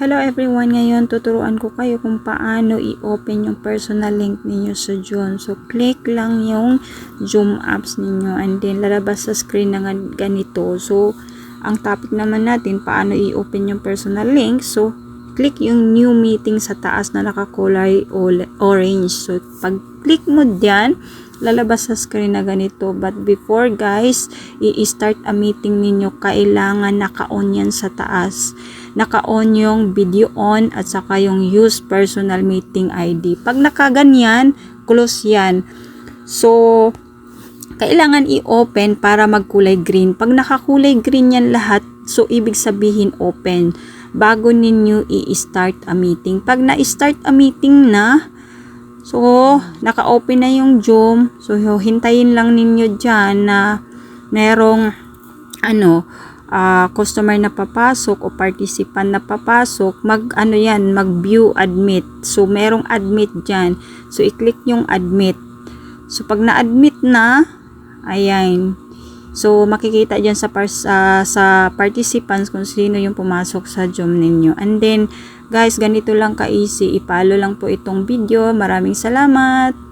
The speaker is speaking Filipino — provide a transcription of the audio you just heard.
Hello everyone, ngayon tuturuan ko kayo kung paano i-open yung personal link ninyo sa Zoom. So click lang yung Zoom apps ninyo and then lalabas sa screen na ganito. So ang topic naman natin, paano i-open yung personal link. So click yung new meeting sa taas na nakakulay orange. So pag click mo diyan, lalabas sa screen na ganito. But before guys, i-start a meeting ninyo, kailangan naka-on yan sa taas. Naka-on yung video on at saka yung use personal meeting ID. Pag nakaganyan, close yan. So, kailangan i-open para magkulay green. Pag nakakulay green yan lahat, so ibig sabihin open. Bago ninyo i-start a meeting. Pag na-start a meeting na, so, naka-open na yung Zoom. So, hintayin lang ninyo dyan na merong customer na papasok o participant na papasok, mag-view admit. So, merong admit dyan. So, i-click yung admit. So, pag na-admit na, ayan. So, makikita dyan sa participants kung sino yung pumasok sa Zoom ninyo. And then, guys, ganito lang ka-easy. I-follow lang po itong video. Maraming salamat!